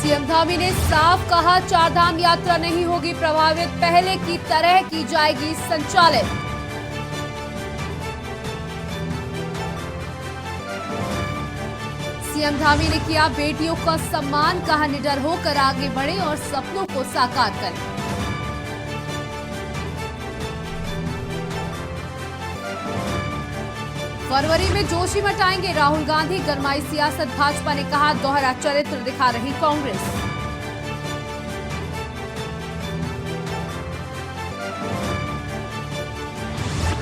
CM Dhami ने साफ कहा, चारधाम यात्रा नहीं होगी प्रभावित, पहले की तरह की जाएगी संचालित। सीएम धामी ने किया बेटियों का सम्मान, कहा निडर होकर आगे बढ़े और सपनों को साकार करें। फरवरी में जोशी मचाएंगे राहुल गांधी, गरमाई सियासत, भाजपा ने कहा दोहरा चरित्र दिखा रही कांग्रेस।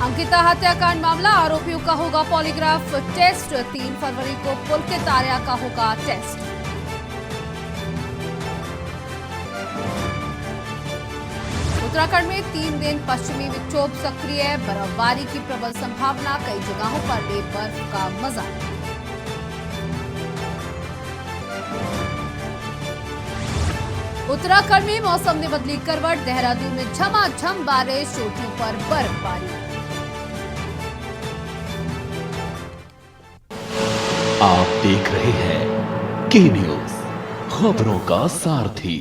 अंकिता हत्याकांड मामला, आरोपियों का होगा पॉलीग्राफ टेस्ट, 3 फरवरी को पुलकित आर्या का होगा टेस्ट। उत्तराखंड में 3 दिन पश्चिमी विक्षोभ सक्रिय, बर्फबारी की प्रबल संभावना, कई जगहों पर ले बर्फ का मजा। उत्तराखंड में मौसम ने बदली करवट, देहरादून में झमाझम बारिश, चोटियों पर बर्फबारी। आप देख रहे हैं के न्यूज, खबरों का सारथी।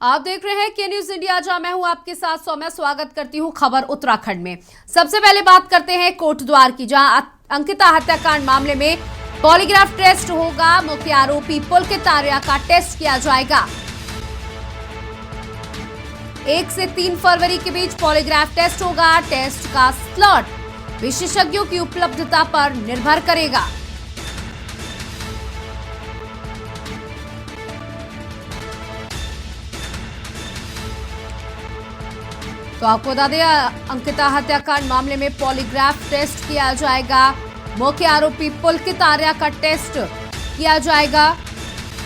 आप देख रहे हैं के न्यूज इंडिया, जहां मैं हूं आपके साथ सौम्या। स्वागत करती हूं खबर उत्तराखंड में। सबसे पहले बात करते हैं कोटद्वार की, जहां अंकिता हत्याकांड मामले में पॉलीग्राफ टेस्ट होगा। मुख्य आरोपी पुलकित आर्या का टेस्ट किया जाएगा। 1 से 3 फरवरी के बीच पॉलीग्राफ टेस्ट होगा। टेस्ट का स्लॉट विशेषज्ञों की उपलब्धता पर निर्भर करेगा। तो आपको बता दें, अंकिता हत्याकांड मामले में पॉलीग्राफ टेस्ट किया जाएगा। मुख्य आरोपी पुलकित आर्या का टेस्ट किया जाएगा।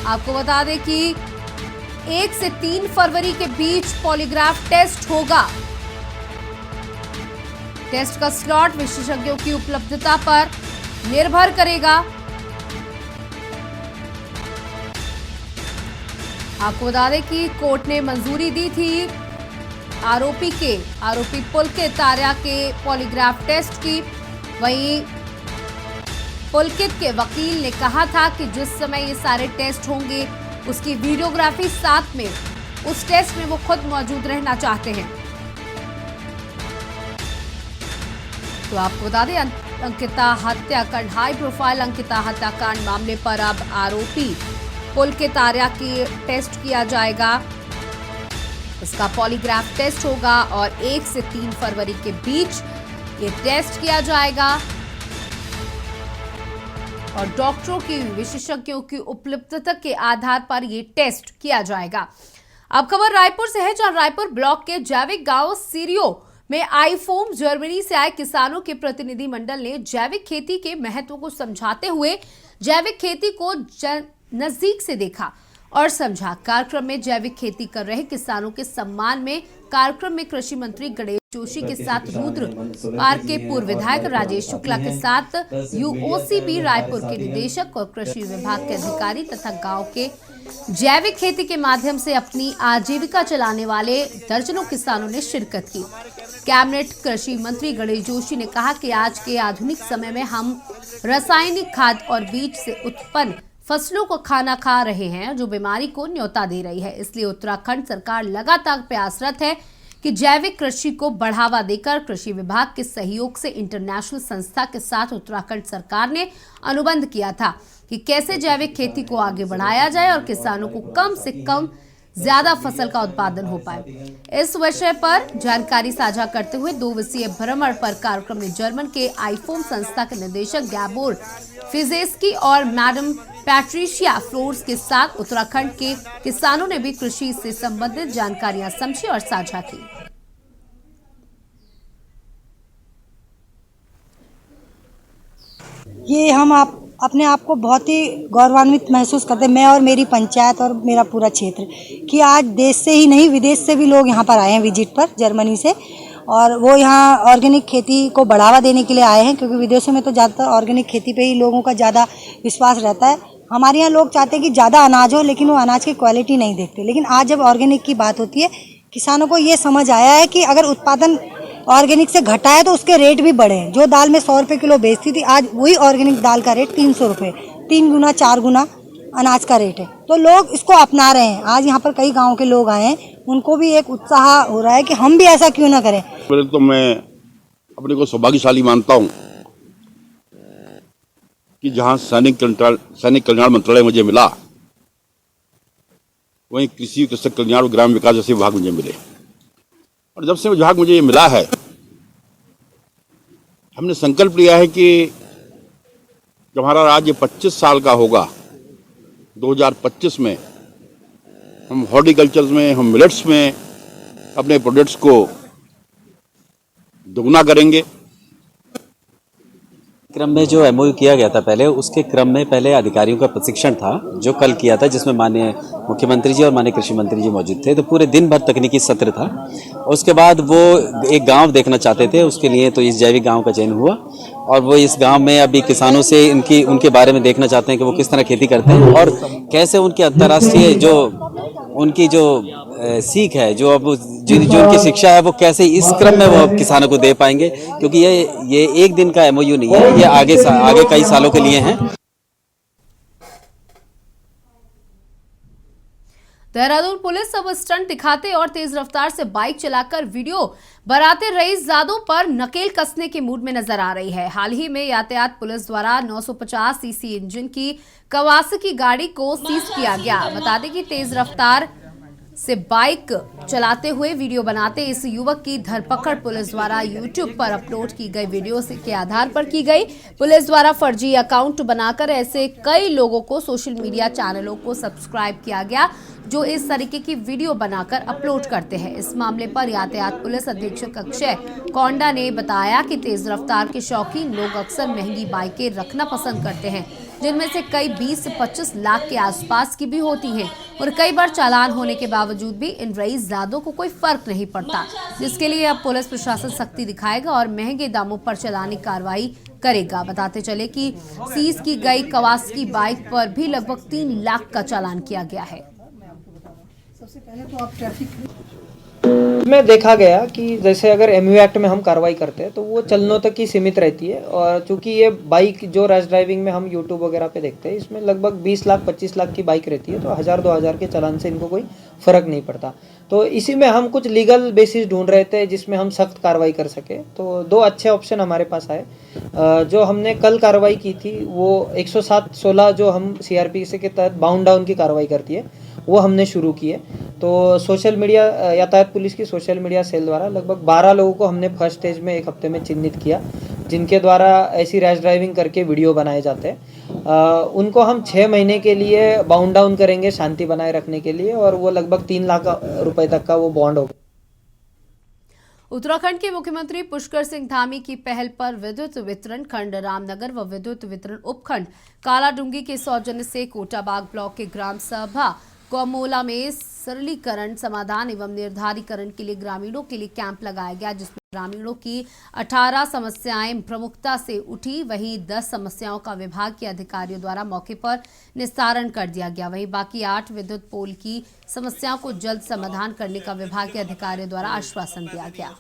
आपको बता दें कि 1 से 3 फरवरी के बीच पॉलीग्राफ टेस्ट होगा। टेस्ट का स्लॉट विशेषज्ञों की उपलब्धता पर निर्भर करेगा। आपको बता दें कि कोर्ट ने मंजूरी दी थी आरोपी पुलकित आर्या के पॉलीग्राफ टेस्ट की। वहीं पुलकित के वकील ने कहा था कि जिस समय ये सारे टेस्ट होंगे उसकी वीडियोग्राफी साथ में, उस टेस्ट में वो खुद मौजूद रहना चाहते हैं। तो आपको बता दें, अंकिता हत्याकांड, हाई प्रोफाइल अंकिता हत्याकांड मामले पर अब आरोपी पुलकित आर्या की टेस्ट किया जाएगा। इसका पॉलीग्राफ टेस्ट होगा और 1 से 3 फरवरी के बीच ये टेस्ट किया जाएगा और डॉक्टरों की, विशेषज्ञों की उपलब्धता के आधार पर ये टेस्ट किया जाएगा। अब खबर रायपुर से है, जहां रायपुर ब्लॉक के जैविक गांव सीरियो में आईफोम जर्मनी से आए किसानों के प्रतिनिधि मंडल ने जैविक खेती के महत्व को समझाते हुए जैविक खेती को नजदीक से देखा और समझा। कार्यक्रम में जैविक खेती कर रहे किसानों के सम्मान में कार्यक्रम में कृषि मंत्री गणेश जोशी के साथ रुद्र पार्क के पूर्व विधायक राजेश शुक्ला के साथ यूओसीबी रायपुर के निदेशक और कृषि विभाग के अधिकारी तथा गांव के जैविक खेती के माध्यम से अपनी आजीविका चलाने वाले दर्जनों किसानों ने शिरकत की। कैबिनेट कृषि मंत्री गणेश जोशी ने कहा कि आज के आधुनिक समय में हम रासायनिक खाद और बीज से उत्पन्न फसलों को खाना खा रहे हैं, जो बीमारी को न्योता दे रही है। इसलिए उत्तराखंड सरकार लगातार प्रयासरत है कि जैविक कृषि को बढ़ावा देकर कृषि विभाग के सहयोग से इंटरनेशनल संस्था के साथ उत्तराखंड सरकार ने अनुबंध किया था कि कैसे जैविक खेती को आगे बढ़ाया जाए और किसानों को कम से कम ज्यादा फसल का उत्पादन हो पाए। इस विषय पर जानकारी साझा करते हुए 2 दिवसीय भ्रमण पर कार्यक्रम में जर्मन के आईफोम संस्था के निदेशक गैबोर फिजेस्की और मैडम पैट्रिशिया फ्लोर्स के साथ उत्तराखंड के किसानों ने भी कृषि से संबंधित जानकारियां समझी और साझा की। ये हम अपने आप को बहुत ही गौरवान्वित महसूस करते हैं, मैं और मेरी पंचायत और मेरा पूरा क्षेत्र, कि आज देश से ही नहीं विदेश से भी लोग यहाँ पर आए हैं विजिट पर, जर्मनी से, और वो यहाँ ऑर्गेनिक खेती को बढ़ावा देने के लिए आए हैं, क्योंकि विदेशों में तो ज़्यादातर ऑर्गेनिक खेती पे ही लोगों का ज़्यादा विश्वास रहता है। हमारे यहाँ लोग चाहते हैं कि ज़्यादा अनाज हो, लेकिन वो अनाज की क्वालिटी नहीं देखते। लेकिन आज जब ऑर्गेनिक की बात होती है, किसानों को ये समझ आया है कि अगर उत्पादन ऑर्गेनिक से घटा है तो उसके रेट भी बढ़े हैं। जो दाल में 100 रुपये किलो बेचती थी, आज वही ऑर्गेनिक दाल का रेट 300 रुपये, 3 गुना 4 गुना अनाज का रेट है। तो लोग इसको अपना रहे हैं। आज यहाँ पर कई गांव के लोग आए हैं, उनको भी एक उत्साह हो रहा है कि हम भी ऐसा क्यों ना करें। पहले तो मैं अपने को सौभाग्यशाली मानता हूँ कि जहाँ सैनिक कल्याण मंत्रालय मुझे मिला, वहीं कृषि कृषक कल्याण और ग्राम विकास जैसे विभाग मुझे मिले। और जब से विभाग मुझे ये मिला है, हमने संकल्प लिया है कि जब हमारा राज्य 25 साल का होगा, 2025 में हम हॉर्टिकल्चर में, हम मिलेट्स में अपने प्रोडक्ट्स को दोगुना करेंगे। क्रम में जो एमओयू किया गया था पहले, उसके क्रम में पहले अधिकारियों का प्रशिक्षण था जो कल किया था, जिसमें माननीय मुख्यमंत्री जी और माननीय कृषि मंत्री जी मौजूद थे। तो पूरे दिन भर तकनीकी सत्र था। उसके बाद वो एक गांव देखना चाहते थे, उसके लिए तो इस जैविक गांव का चयन हुआ और वो इस गांव में अभी किसानों से उनके बारे में देखना चाहते हैं कि वो किस तरह खेती करते हैं और कैसे उनकी अंतर्राष्ट्रीय जो उनकी जो सीख है, जो उनकी शिक्षा है, वो कैसे इस क्रम में वो किसानों को दे पाएंगे, क्योंकि ये एक दिन का एमओयू नहीं है, ये आगे कई सालों के लिए हैं। देहरादून पुलिस अब स्टंट दिखाते और तेज रफ्तार से बाइक चलाकर वीडियो बनाते रईसजादों पर नकेल कसने के मूड में नजर आ रही है। हाल ही में यातायात पुलिस द्वारा 950 सीसी इंजन की कवासाकी गाड़ी को सीज किया गया। बता दें कि तेज रफ्तार से बाइक चलाते हुए वीडियो बनाते इस युवक की धरपकड़ पुलिस द्वारा यूट्यूब पर अपलोड की गई वीडियो के आधार पर की गई। पुलिस द्वारा फर्जी अकाउंट बनाकर ऐसे कई लोगों को सोशल मीडिया चैनलों को सब्सक्राइब किया गया जो इस तरीके की वीडियो बनाकर अपलोड करते हैं। इस मामले पर यातायात पुलिस अधीक्षक अक्षय कोंडा ने बताया कि तेज रफ्तार के शौकीन लोग अक्सर महंगी बाइकें रखना पसंद करते हैं, जिनमें से कई 20 से 25 लाख के आसपास की भी होती हैं और कई बार चालान होने के बावजूद भी इन रईसजादों को कोई फर्क नहीं पड़ता, जिसके लिए अब पुलिस प्रशासन सख्ती दिखाएगा और महंगे दामों पर चलानी कार्रवाई करेगा। बताते चले कि सीज की गई कवासाकी बाइक पर भी लगभग 3 लाख का चालान किया गया है। सबसे पहले तो आप ट्रैफिक में देखा गया कि जैसे अगर एमयू एक्ट में हम कार्रवाई करते हैं तो वो चलनों तक ही सीमित रहती है, और चूंकि ये बाइक जो रैश ड्राइविंग में हम यूट्यूब वगैरह पे देखते हैं, इसमें लगभग 20 लाख 25 लाख की बाइक रहती है, तो 1000-2000 के चालान से इनको कोई फर्क नहीं पड़ता। तो इसी में हम कुछ लीगल बेसिस ढूंढ रहे थे जिसमें हम सख्त कार्रवाई कर सके। तो 2 अच्छे ऑप्शन हमारे पास आए। जो हमने कल कार्रवाई की थी वो 107-16 जो हम CRPC के तहत बाउंड डाउन की कार्रवाई करती है, वो हमने शुरू की है। तो सोशल मीडिया यातायात पुलिस की सोशल मीडिया सेल द्वारा लगभग 12 लोगों को हमने फर्स्ट स्टेज में एक हफ्ते में चिन्हित किया, जिनके द्वारा ऐसी रैश ड्राइविंग करके वीडियो बनाए जाते हैं। उनको हम 6 महीने के लिए बाउंड डाउन करेंगे शांति बनाए रखने के लिए, और वो लगभग 3 लाख रुपए तक का वो बॉन्ड होगा। उत्तराखंड के मुख्यमंत्री पुष्कर सिंह धामी की पहल पर विद्युत वितरण खंड रामनगर व विद्युत वितरण उपखंड कालाडूंगी के सौजन्य से कोटाबाग ब्लॉक के ग्राम सभा गौमोला में सरलीकरण, समाधान एवं निर्धारीकरण के लिए ग्रामीणों के लिए कैंप लगाया गया, जिसमें ग्रामीणों की 18 समस्याएं प्रमुखता से उठी। वहीं 10 समस्याओं का विभाग के अधिकारियों द्वारा मौके पर निस्तारण कर दिया गया। वहीं बाकी 8 विद्युत पोल की समस्याओं को जल्द समाधान करने का विभाग के अधिकारियों द्वारा आश्वासन दिया गया।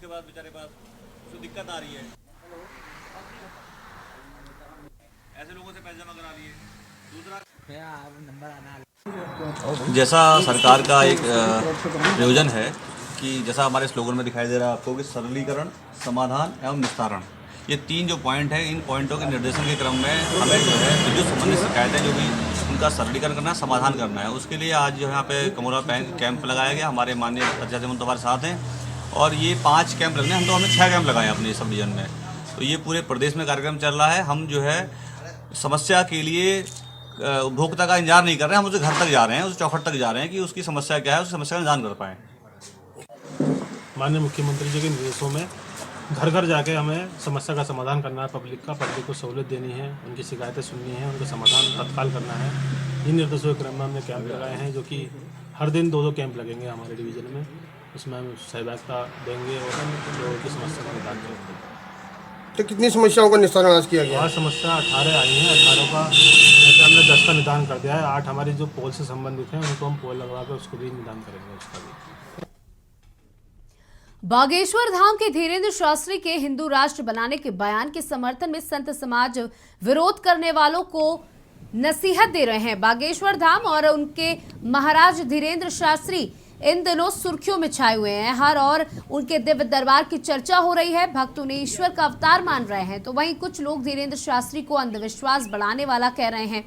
जैसा सरकार का एक प्रयोजन है कि जैसा हमारे स्लोगन में दिखाई दे रहा है आपको कि सरलीकरण, समाधान एवं निस्तारण, ये 3 जो पॉइंट है, इन पॉइंटों के निर्देशन के क्रम में हमें जो है विद्युत संबंधित शिकायतें जो भी उनका सरलीकरण करना, समाधान करना है। उसके लिए आज जो है यहाँ पे कमोला कैंप लगाया गया। हमारे माननीय अध्यक्ष हेमंत हमारे साथ हैं और ये 5 कैंप लगने, हमने 6 कैंप लगाए अपने सब डिवीजन में। तो ये पूरे प्रदेश में कार्यक्रम चल रहा है। हम जो है समस्या के लिए उपभोक्ता का इंतजार नहीं कर रहे हैं, हम उसके घर तक जा रहे हैं, उस चौखट तक जा रहे हैं कि उसकी समस्या क्या है, उस समस्या का निदान कर पाएँ। माननीय मुख्यमंत्री जी के निर्देशों में घर घर जाके हमें समस्या का समाधान करना है, पब्लिक को सहूलियत देनी है, उनकी शिकायतें सुननी है, उनका समाधान तत्काल करना है। इन निर्देशों के क्रम में हमने कैंप लगाए हैं, जो कि हर दिन 2-2 कैंप लगेंगे हमारे डिवीज़न में। उसमें हम सहभागिता देंगे और लोगों की समस्या का निदान करेंगे। तो कितनी समस्याओं का निस्तारण आज किया गया? और समस्या 18 आई हैं, 18 का जैसे हमने 10 का निदान कर दिया है। 8 हमारी जो पोल से संबंधित हैं, उनको हम पोल लगवा कर उसको भी निदान करेंगे। उसका भी बागेश्वर धाम के धीरेन्द्र शास्त्री के हिंदू राष्ट्र बनाने के बयान के समर्थन में संत समाज विरोध करने वालों को नसीहत दे रहे हैं। बागेश्वर धाम और उनके महाराज धीरेन्द्र शास्त्री इन दिनों सुर्खियों में छाए हुए हैं। हर और उनके दिव्य दरबार की चर्चा हो रही है। भक्त उन्हें ईश्वर का अवतार मान रहे हैं, तो वहीं कुछ लोग धीरेन्द्र शास्त्री को अंधविश्वास बढ़ाने वाला कह रहे हैं।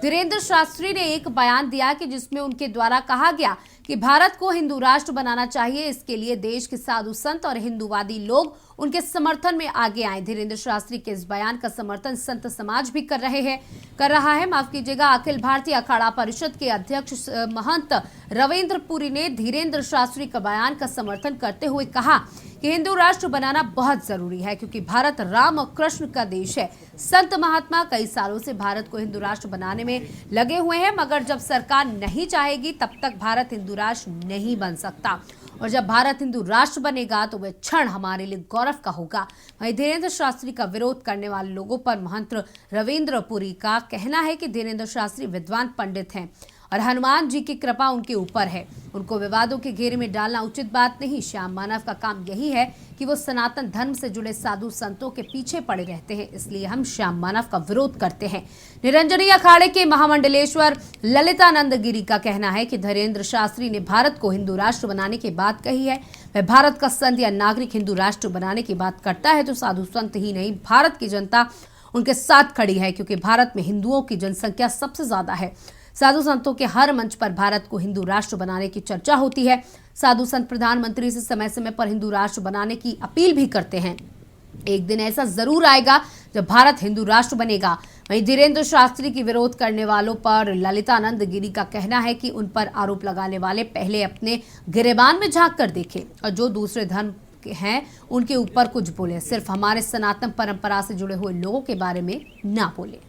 धीरेन्द्र शास्त्री ने एक बयान दिया कि जिसमें उनके द्वारा कहा गया कि भारत को हिंदू राष्ट्र बनाना चाहिए। इसके लिए देश के साधु संत और हिंदूवादी लोग उनके समर्थन में आगे आए। धीरेन्द्र शास्त्री के इस बयान का समर्थन संत समाज भी कर रहा है। माफ कीजिएगा, अखिल भारतीय अखाड़ा परिषद के अध्यक्ष महंत रविंद्र पुरी ने धीरेन्द्र शास्त्री का बयान का समर्थन करते हुए कहा कि हिंदू राष्ट्र बनाना बहुत जरूरी है, क्योंकि भारत राम और कृष्ण का देश है। संत महात्मा कई सालों से भारत को हिंदू राष्ट्र बनाने में लगे हुए हैं, मगर जब सरकार नहीं चाहेगी तब तक भारत हिंदू राष्ट्र नहीं बन सकता, और जब भारत हिंदू राष्ट्र बनेगा तो वह क्षण हमारे लिए गौरव का होगा। वहीं धीरेन्द्र शास्त्री का विरोध करने वाले लोगों पर महंत रविंद्र पुरी का कहना है कि धीरेन्द्र शास्त्री विद्वान पंडित हैं और हनुमान जी की कृपा उनके ऊपर है। उनको विवादों के घेरे में डालना उचित बात नहीं। श्याम मानव का काम यही है कि वो सनातन धर्म से जुड़े साधु संतों के पीछे पड़े रहते हैं, इसलिए हम श्याम मानव का विरोध करते हैं। निरंजनी अखाड़े के महामंडलेश्वर ललितानंद गिरी का कहना है कि धीरेन्द्र शास्त्री ने भारत को हिंदू राष्ट्र बनाने की बात कही है। वह भारत का संत या नागरिक हिंदू राष्ट्र बनाने की बात करता है तो साधु संत ही नहीं, भारत की जनता उनके साथ खड़ी है, क्योंकि भारत में हिंदुओं की जनसंख्या सबसे ज्यादा है। साधु संतों के हर मंच पर भारत को हिंदू राष्ट्र बनाने की चर्चा होती है। साधु संत प्रधानमंत्री से समय समय पर हिंदू राष्ट्र बनाने की अपील भी करते हैं। एक दिन ऐसा जरूर आएगा जब भारत हिंदू राष्ट्र बनेगा। वहीं धीरेन्द्र शास्त्री की विरोध करने वालों पर ललितानंद गिरी का कहना है कि उन पर आरोप लगाने वाले पहले अपने गिरेबान में झांक कर देखें और जो दूसरे धर्म के हैं उनके ऊपर कुछ बोले, सिर्फ हमारे सनातन परंपरा से जुड़े हुए लोगों के बारे में ना बोले।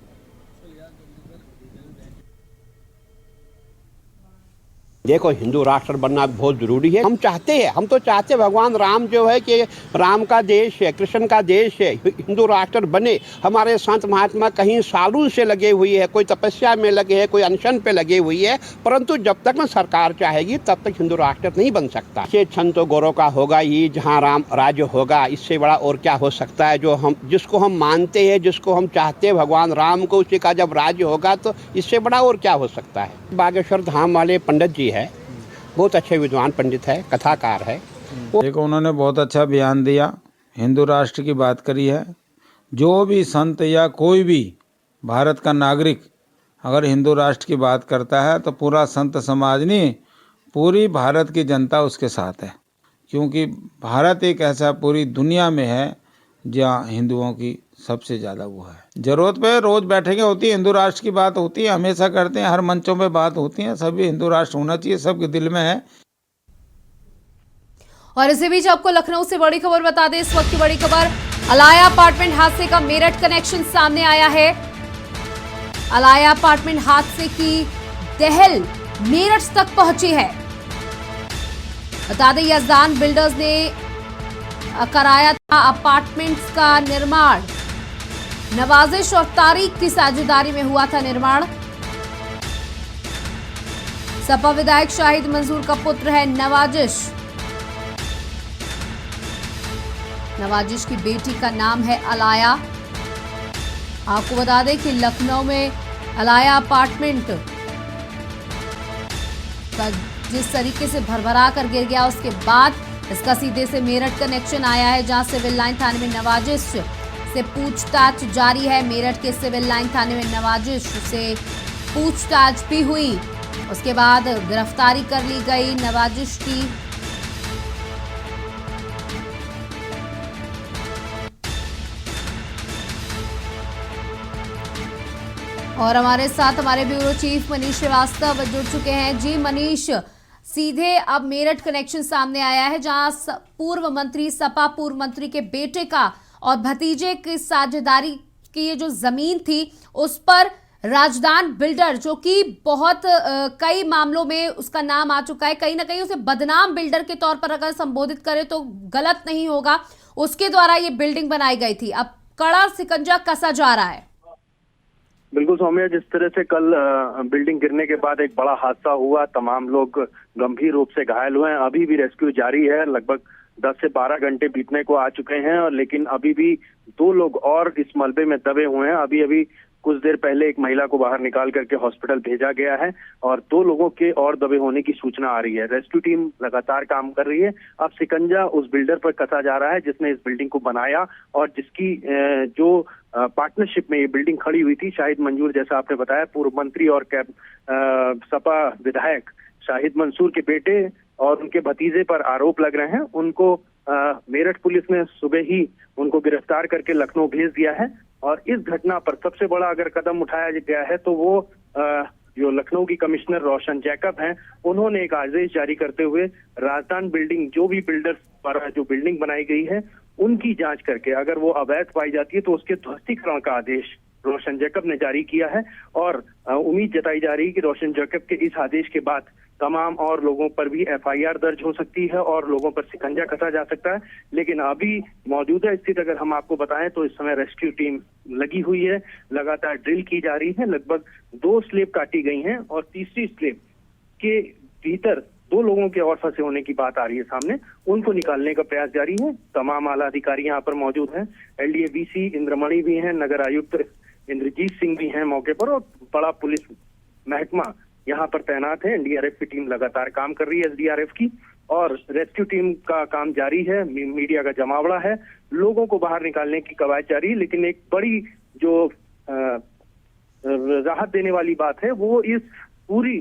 देखो, हिंदू राष्ट्र बनना बहुत जरूरी है। हम तो चाहते हैं भगवान राम जो है कि राम का देश है, कृष्ण का देश है, हिंदू राष्ट्र बने। हमारे संत महात्मा कहीं सालों से लगे हुई है, कोई तपस्या में लगे है, कोई अनशन पे लगे हुई है, परंतु जब तक न सरकार चाहेगी तब तक हिंदू राष्ट्र नहीं बन सकता। ये संतो गौरव का होगा ही जहाँ राम राज्य होगा, इससे बड़ा और क्या हो सकता है। जिसको हम मानते हैं, जिसको हम चाहते हैं भगवान राम को, उसी का जब राज्य होगा तो इससे बड़ा और क्या हो सकता है। बागेश्वर धाम वाले पंडित जी है, बहुत अच्छे विद्वान पंडित है, कथाकार है। देखो, उन्होंने बहुत अच्छा बयान दिया, हिंदू राष्ट्र की बात करी है। जो भी संत या कोई भी भारत का नागरिक अगर हिंदू राष्ट्र की बात करता है तो पूरा संत समाज नहीं, पूरी भारत की जनता उसके साथ है, क्योंकि भारत एक ऐसा पूरी दुनिया में है जहाँ हिंदुओं की सबसे ज़्यादा वो है। जरूरत पे रोज बैठेंगे होती है, हिंदू राष्ट्र की बात होती है, हमेशा करते हैं, हर मंचों पे बात होती है। सभी हिंदू राष्ट्र होना चाहिए, सबके दिल में है। और इसी बीच आपको लखनऊ से बड़ी खबर बता दें। इस वक्त की बड़ी खबर, अलाया अपार्टमेंट हादसे का मेरठ कनेक्शन सामने आया है। अलाया अपार्टमेंट हादसे की दहल मेरठ तक पहुंची है। बता दें, यजदान बिल्डर्स ने कराया था अपार्टमेंट्स का निर्माण। नवाजिश और तारिक की साझेदारी में हुआ था निर्माण। सपा विधायक शाहिद मंसूर का पुत्र है नवाजिश। नवाजिश की बेटी का नाम है अलाया। आपको बता दें कि लखनऊ में अलाया अपार्टमेंट का जिस तरीके से भरभरा कर गिर गया, उसके बाद इसका सीधे से मेरठ कनेक्शन आया है, जहां सिविल लाइन थाने में नवाजिश से पूछताछ जारी है। मेरठ के सिविल लाइन थाने में नवाजिश से पूछताछ भी हुई, उसके बाद गिरफ्तारी कर ली गई नवाजिश की। और हमारे साथ हमारे ब्यूरो चीफ मनीष श्रीवास्तव जुड़ चुके हैं। जी मनीष, सीधे अब मेरठ कनेक्शन सामने आया है, जहां पूर्व मंत्री, सपा पूर्व मंत्री के बेटे का और भतीजे की साझेदारी की ये जो जमीन थी उस पर राजदान बिल्डर, जो कि बहुत कई मामलों में उसका नाम आ चुका है, कहीं ना कहीं उसे बदनाम बिल्डर के तौर पर अगर संबोधित करें तो गलत नहीं होगा, उसके द्वारा ये बिल्डिंग बनाई गई थी। अब कड़ा सिकंजा कसा जा रहा है। बिल्कुल सौम्या, जिस तरह से कल बिल्डिंग गिरने के बाद एक बड़ा हादसा हुआ, तमाम लोग गंभीर रूप से घायल हुए हैं। अभी भी रेस्क्यू जारी है, लगभग 10 से 12 घंटे बीतने को आ चुके हैं, और लेकिन अभी भी 2 लोग और इस मलबे में दबे हुए हैं। अभी कुछ देर पहले एक महिला को बाहर निकाल करके हॉस्पिटल भेजा गया है और 2 लोगों के और दबे होने की सूचना आ रही है। रेस्क्यू टीम लगातार काम कर रही है। अब शिकंजा उस बिल्डर पर कसा जा रहा है जिसने इस बिल्डिंग को बनाया और जिसकी जो पार्टनरशिप में ये बिल्डिंग खड़ी हुई थी। शाहिद मंजूर, जैसा आपने बताया, पूर्व मंत्री और सपा विधायक शाहिद मंसूर के बेटे और उनके भतीजे पर आरोप लग रहे हैं। उनको मेरठ पुलिस ने सुबह ही उनको गिरफ्तार करके लखनऊ भेज दिया है और इस घटना पर सबसे बड़ा अगर कदम उठाया गया है तो वो जो लखनऊ की कमिश्नर रोशन जैकब हैं, उन्होंने एक आदेश जारी करते हुए राजधानी बिल्डिंग, जो भी बिल्डर्स पर जो बिल्डिंग बनाई गई है, उनकी जांच करके अगर वो अवैध पाई जाती है तो उसके ध्वस्तीकरण का आदेश रोशन जैकब ने जारी किया है। और उम्मीद जताई जा रही है कि रोशन जैकब के इस आदेश के बाद तमाम और लोगों पर भी FIR दर्ज हो सकती है और लोगों पर शिकंजा कसा जा सकता है। लेकिन अभी मौजूदा स्थिति अगर हम आपको बताएं तो इस समय रेस्क्यू टीम लगी हुई है, लगातार ड्रिल की जा रही है। लगभग 2 स्लेब काटी गई हैं और तीसरी स्लेब के भीतर 2 लोगों के और फंसे होने की बात आ रही है सामने। उनको निकालने का प्रयास जारी है। तमाम आला अधिकारी यहाँ पर मौजूद हैं। LDA BC इंद्रमणि भी हैं, नगर आयुक्त इंद्रजीत सिंह भी हैं मौके पर और बड़ा पुलिस महकमा यहाँ पर तैनात है। NDRF की टीम लगातार काम कर रही है, SDRF की, और रेस्क्यू टीम का काम जारी है। मीडिया का जमावड़ा है, लोगों को बाहर निकालने की कवायद जारी है। लेकिन एक बड़ी जो राहत देने वाली बात है वो इस पूरी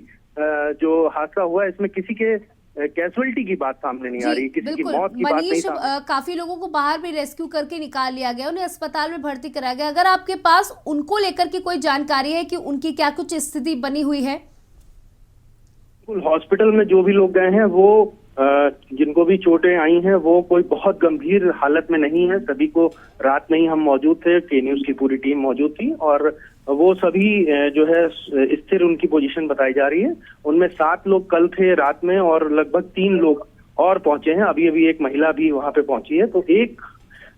जो हादसा हुआ है इसमें किसी के कैजुअलिटी की बात सामने नहीं आ रही, किसी की मौत की बात नहीं सामने। काफी लोगों को बाहर भी रेस्क्यू करके निकाल लिया गया, उन्हें अस्पताल में भर्ती कराया गया। अगर आपके पास उनको लेकर के कोई जानकारी है कि उनकी क्या कुछ स्थिति बनी हुई है? हॉस्पिटल में जो भी लोग गए हैं वो जिनको भी चोटें आई हैं वो कोई बहुत गंभीर हालत में नहीं है। सभी को रात में ही हम मौजूद थे, के न्यूज की पूरी टीम मौजूद थी और वो सभी जो है स्थिर उनकी पोजीशन बताई जा रही है। उनमें 7 लोग कल थे रात में और लगभग 3 लोग और पहुंचे हैं। अभी अभी एक महिला भी वहां पे पहुंची है। तो एक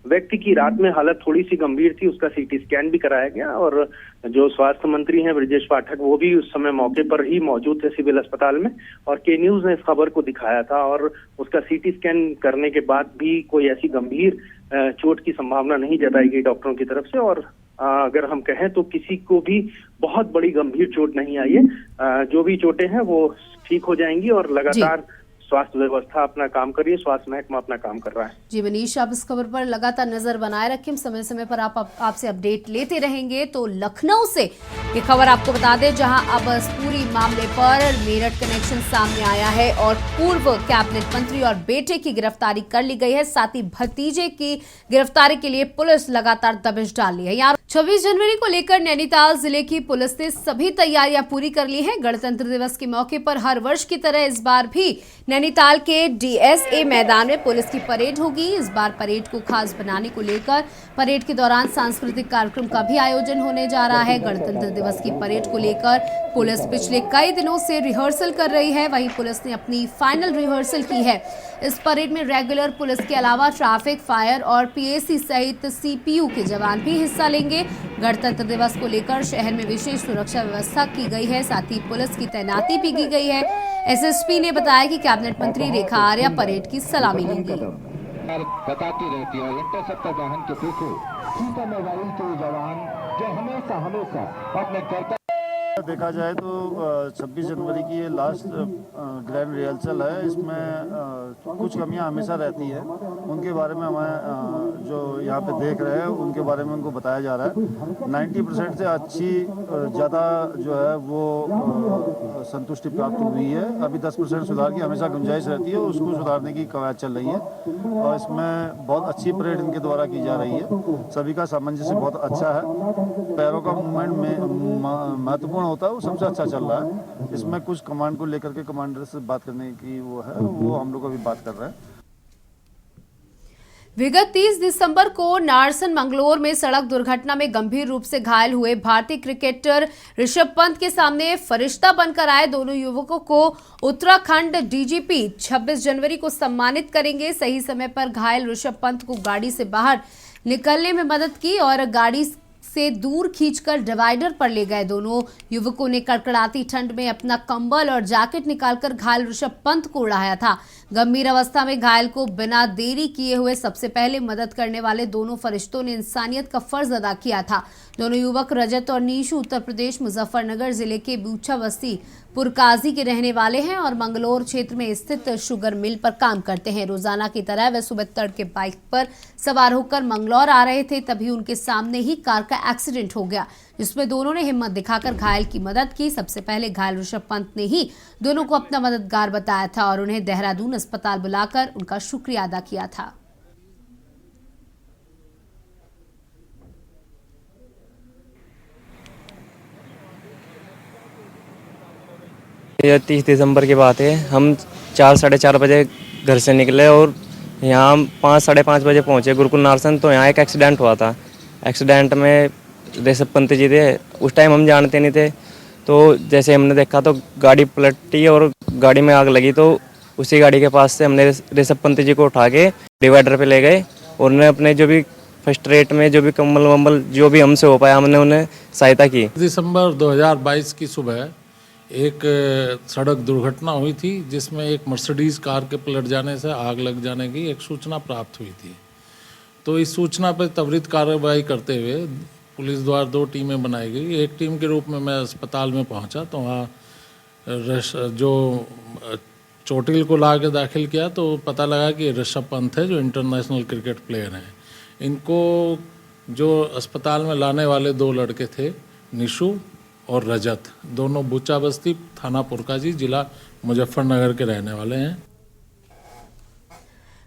व्यक्ति की रात में हालत थोड़ी सी गंभीर थी, उसका CT स्कैन भी कराया गया और जो स्वास्थ्य मंत्री हैं ब्रजेश पाठक, वो भी उस समय मौके पर ही मौजूद थे सिविल अस्पताल में और के न्यूज ने इस खबर को दिखाया था और उसका CT स्कैन करने के बाद भी कोई ऐसी गंभीर चोट की संभावना नहीं जताई गई डॉक्टरों की तरफ से। और अगर हम कहें तो किसी को भी बहुत बड़ी गंभीर चोट नहीं आई है। जो भी चोटें हैं वो ठीक हो जाएंगी और लगातार स्वास्थ्य व्यवस्था अपना काम कर रही है, स्वास्थ्य महकमा अपना काम कर रहा है। जी मनीष, आप इस खबर पर लगातार नजर बनाए रखें, समय समय पर आपसे अपडेट लेते रहेंगे। तो लखनऊ से ये खबर आपको बता दें जहां अब इस पूरी मामले पर मेरठ कनेक्शन सामने आया है और पूर्व कैबिनेट मंत्री और बेटे की गिरफ्तारी कर ली गई है। साथ ही भतीजे की गिरफ्तारी के लिए पुलिस लगातार दबिश डाल रही है। यहाँ 26 जनवरी को लेकर नैनीताल जिले की पुलिस ने सभी तैयारियां पूरी कर ली हैं। गणतंत्र दिवस के मौके पर हर वर्ष की तरह इस बार भी नैनीताल के DSA मैदान में पुलिस की परेड होगी। इस बार परेड को खास बनाने को लेकर परेड के दौरान सांस्कृतिक कार्यक्रम का भी आयोजन होने जा रहा है। गणतंत्र दिवस की परेड को लेकर पुलिस पिछले कई दिनों से रिहर्सल कर रही है। वहीं पुलिस ने अपनी फाइनल रिहर्सल की है। इस परेड में रेगुलर पुलिस के अलावा ट्रैफिक, फायर और PAC सहित CPU के जवान भी हिस्सा लेंगे। गणतंत्र दिवस को लेकर शहर में विशेष सुरक्षा व्यवस्था की गई है, साथ ही पुलिस की तैनाती भी की गई है। SSP ने बताया कि कैबिनेट मंत्री रेखा आर्या परेड की सलामी लेंगी। बताती रहती है इंटरसेप्टर वाहन के पीछे सुपर मोबाइल के जवान जो हमेशा अपने कर्तव्य। देखा जाए तो 26 जनवरी की ये लास्ट ग्रैंड रिहर्सल है। इसमें कुछ कमियां हमेशा रहती है, उनके बारे में हमें जो यहाँ पे देख रहे हैं उनके बारे में उनको बताया जा रहा है। 90% से अच्छी ज़्यादा जो है वो संतुष्टि प्राप्त हुई है। अभी 10% सुधार की हमेशा गुंजाइश रहती है, उसको सुधारने की कवायद चल रही है और इसमें बहुत अच्छी परेड इनके द्वारा की जा रही है। सभी का सामंजस्य बहुत अच्छा है। पैरों का मूवमेंट में महत्वपूर्ण होता है, वो सबसे अच्छा चल रहा है। इसमें कुछ कमांड को लेकर के कमांडर से बात करने की वो है, वो हम लोग अभी बात कर रहे हैं। विगत 30 दिसंबर को नारसन मंगलोर में सड़क दुर्घटना में गंभीर रूप से घायल हुए भारतीय क्रिकेटर ऋषभ पंत के सामने फरिश्ता बनकर आए दोनों युवकों को उत्तराखंड DGP 26 जनवरी को सम्मानित करेंगे। सही समय पर घायल ऋषभ पंत को गाड़ी से बाहर निकलने में मदद की और गाड़ी से दूर खींचकर डिवाइडर पर ले गए। दोनों युवकों ने कड़कड़ाती ठंड में अपना कंबल और जैकेट निकालकर घायल ऋषभ पंत को उड़ाया था। गंभीर अवस्था में घायल को बिना देरी किए हुए सबसे पहले मदद करने वाले दोनों फरिश्तों ने इंसानियत का फर्ज अदा किया था। दोनों युवक रजत और नीशू उत्तर प्रदेश मुजफ्फरनगर जिले के बूछा बस्ती पुरकाजी के रहने वाले हैं और मंगलोर क्षेत्र में स्थित शुगर मिल पर काम करते हैं। रोजाना की तरह वे सुबह तड़के बाइक पर सवार होकर मंगलौर आ रहे थे, तभी उनके सामने ही कार का एक्सीडेंट हो गया, जिसमें दोनों ने हिम्मत दिखाकर घायल की मदद की। सबसे पहले घायल ऋषभ पंत ने ही दोनों को अपना मददगार बताया था और उन्हें देहरादून अस्पताल बुलाकर उनका शुक्रिया अदा किया था। यह 30 दिसंबर की बात है। हम 4 साढ़े 4 बजे घर से निकले और यहाँ 5 साढ़े 5 बजे पहुँचे गुरुकुल नारसन। तो यहाँ एक एक्सीडेंट हुआ था। एक्सीडेंट में ऋषभ पंत जी थे। उस टाइम हम जानते नहीं थे, तो जैसे हमने देखा तो गाड़ी पलटी और गाड़ी में आग लगी। तो उसी गाड़ी के पास से हमने ऋषभ पंत जी को उठा के डिवाइडर पे ले गए और उन्हें अपने जो भी फर्स्ट रेट में जो भी कम्बल वम्बल जो भी हमसे हो पाया हमने उन्हें सहायता की। दिसंबर 2022 की सुबह एक सड़क दुर्घटना हुई थी, जिसमें एक मर्सिडीज कार के पलट जाने से आग लग जाने की एक सूचना प्राप्त हुई थी। तो इस सूचना पर त्वरित कार्रवाई करते हुए पुलिस द्वारा 2 टीमें बनाई गई। एक टीम के रूप में मैं अस्पताल में पहुंचा तो वहाँ जो चोटिल को ला के दाखिल किया तो पता लगा कि ऋषभ पंत है, जो इंटरनेशनल क्रिकेट प्लेयर हैं। इनको जो अस्पताल में लाने वाले 2 लड़के थे, निशु और रजत, दोनों बूचा बस्ती थाना पुरकाजी जिला मुजफ्फरनगर के रहने वाले हैं।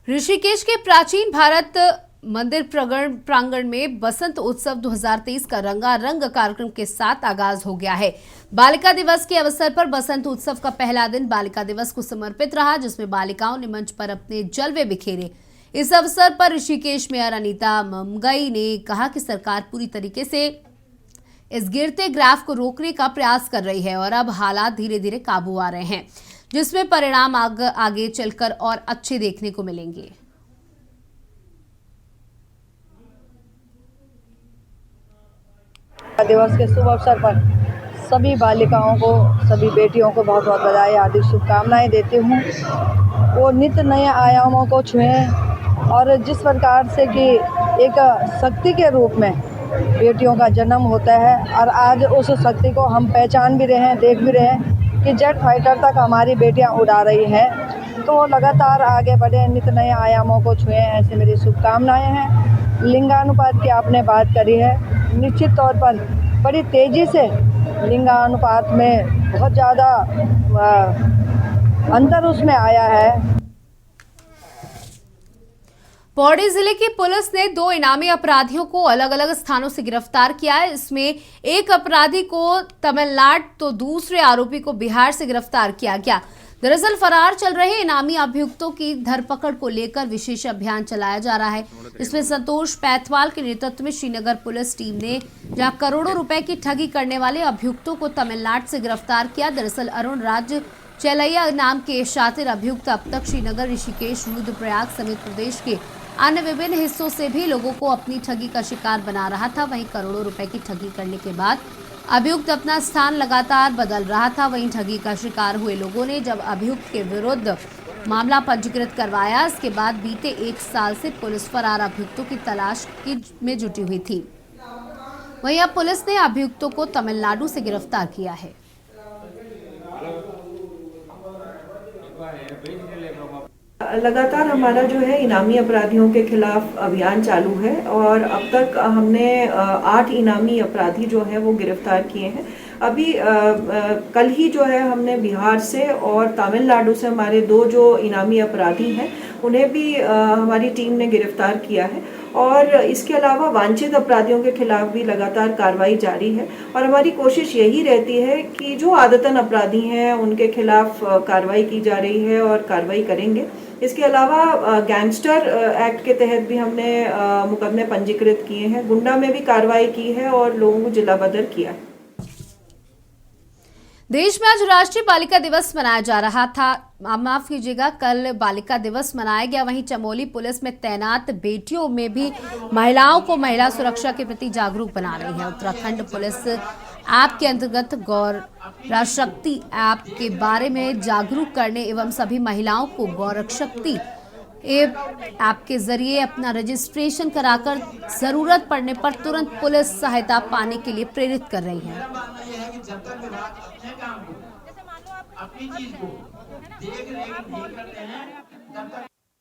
ऋषिकेश के प्राचीन भारत मंदिर प्रांगण में बसंत उत्सव 2023 का रंगारंग कार्यक्रम के साथ आगाज हो गया है। बालिका दिवस के अवसर पर बसंत उत्सव का पहला दिन बालिका दिवस को समर्पित रहा, जिसमें बालिकाओं ने मंच पर अपने जलवे बिखेरे। इस अवसर पर ऋषिकेश मेयर अनीता ममगई ने कहा कि सरकार पूरी तरीके से इस गिरते ग्राफ को रोकने का प्रयास कर रही है और अब हालात धीरे धीरे काबू आ रहे हैं, जिसमें परिणाम आगे चलकर और अच्छे देखने को मिलेंगे। दिवस के शुभ अवसर पर सभी बालिकाओं को, सभी बेटियों को बहुत बहुत बधाई, हार्दिक शुभकामनाएं देती हूँ। वो नित्य नए आयामों को छुएं और जिस प्रकार से कि एक शक्ति के रूप में बेटियों का जन्म होता है और आज उस शक्ति को हम पहचान भी रहे हैं, देख भी रहे हैं कि जेट फाइटर तक हमारी बेटियां उड़ा रही हैं। तो लगातार आगे बढ़े, नित्य नए आयामों को छुएं, ऐसे मेरी शुभकामनाएं हैं। लिंगानुपात की आपने बात करी है, निश्चित तौर पर बड़ी तेज़ी से लिंगानुपात में बहुत ज़्यादा अंतर उसमें आया है। पौड़ी जिले की पुलिस ने 2 इनामी अपराधियों को अलग अलग स्थानों से गिरफ्तार किया है। इसमें एक अपराधी को तमिलनाडु तो दूसरे आरोपी को बिहार से गिरफ्तार किया गया। दरअसल फरार चल रहे इनामी अभियुक्तों की धरपकड़ को लेकर विशेष अभियान चलाया जा रहा है। इसमें संतोष पैथवाल के नेतृत्व में श्रीनगर पुलिस टीम ने जहां करोड़ों रुपए की ठगी करने वाले अभियुक्तों को तमिलनाडु से गिरफ्तार किया। दरअसल अरुण राज चैलैया नाम के शातिर अभियुक्त अब तक श्रीनगर, ऋषिकेश, रुद्रप्रयाग समेत प्रदेश के अन्य विभिन्न हिस्सों से भी लोगों को अपनी ठगी का शिकार बना रहा था। वहीं करोड़ों रुपए की ठगी करने के बाद अभियुक्त अपना स्थान लगातार बदल रहा था। वहीं ठगी का शिकार हुए लोगों ने जब अभियुक्त के विरुद्ध मामला पंजीकृत करवाया, इसके बाद बीते 1 साल से पुलिस फरार अभियुक्तों की तलाश में जुटी हुई थी। वहीं अब पुलिस ने अभियुक्तों को तमिलनाडु से गिरफ्तार किया है। लगातार हमारा जो है इनामी अपराधियों के खिलाफ अभियान चालू है और अब तक हमने 8 इनामी अपराधी जो है वो गिरफ्तार किए हैं। अभी कल ही जो है हमने बिहार से और तमिलनाडु से हमारे 2 जो इनामी अपराधी हैं उन्हें भी हमारी टीम ने गिरफ्तार किया है और इसके अलावा वांछित अपराधियों के खिलाफ भी लगातार कार्रवाई जारी है और हमारी कोशिश यही रहती है कि जो आदतन अपराधी हैं उनके खिलाफ कार्रवाई की जा रही है और कार्रवाई करेंगे। इसके अलावा गैंगस्टर एक्ट के तहत भी हमने मुकदमे पंजीकृत किए हैं, गुंडा में भी कार्रवाई की है और लोगों को जिलाबदर किया है। देश में आज राष्ट्रीय बालिका दिवस मनाया जा रहा था, माफ कीजिएगा, कल बालिका दिवस मनाया गया। वहीं चमोली पुलिस में तैनात बेटियों में भी महिलाओं को महिला सुरक्षा के प्रति जागरूक बना रही है। उत्तराखंड पुलिस ऐप के अंतर्गत गौर शक्ति ऐप के बारे में जागरूक करने एवं सभी महिलाओं को गौर शक्ति ऐप के जरिए अपना रजिस्ट्रेशन कराकर जरूरत पड़ने पर तुरंत पुलिस सहायता पाने के लिए प्रेरित कर रही है।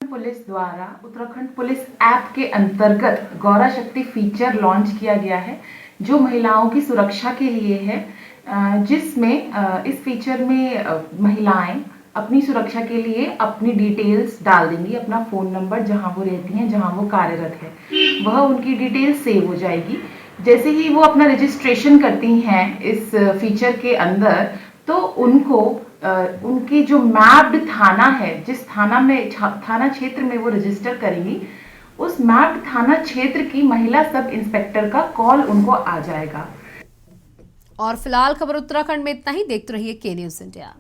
पुलिस द्वारा उत्तराखंड पुलिस ऐप के अंतर्गत गौरा शक्ति फीचर लॉन्च किया गया है, जो महिलाओं की सुरक्षा के लिए है, जिसमें इस फीचर में महिलाएं अपनी सुरक्षा के लिए अपनी डिटेल्स डाल देंगी, अपना फ़ोन नंबर, जहां वो रहती हैं, जहां वो कार्यरत है, वह उनकी डिटेल्स सेव हो जाएगी। जैसे ही वो अपना रजिस्ट्रेशन करती हैं इस फीचर के अंदर, तो उनको उनकी जो मैप्ड थाना है, जिस थाना क्षेत्र में वो रजिस्टर करेंगी, उस मैप्ड थाना क्षेत्र की महिला सब इंस्पेक्टर का कॉल उनको आ जाएगा। और फिलहाल खबर उत्तराखंड में इतना ही। देखते रहिए के न्यूज़ इंडिया।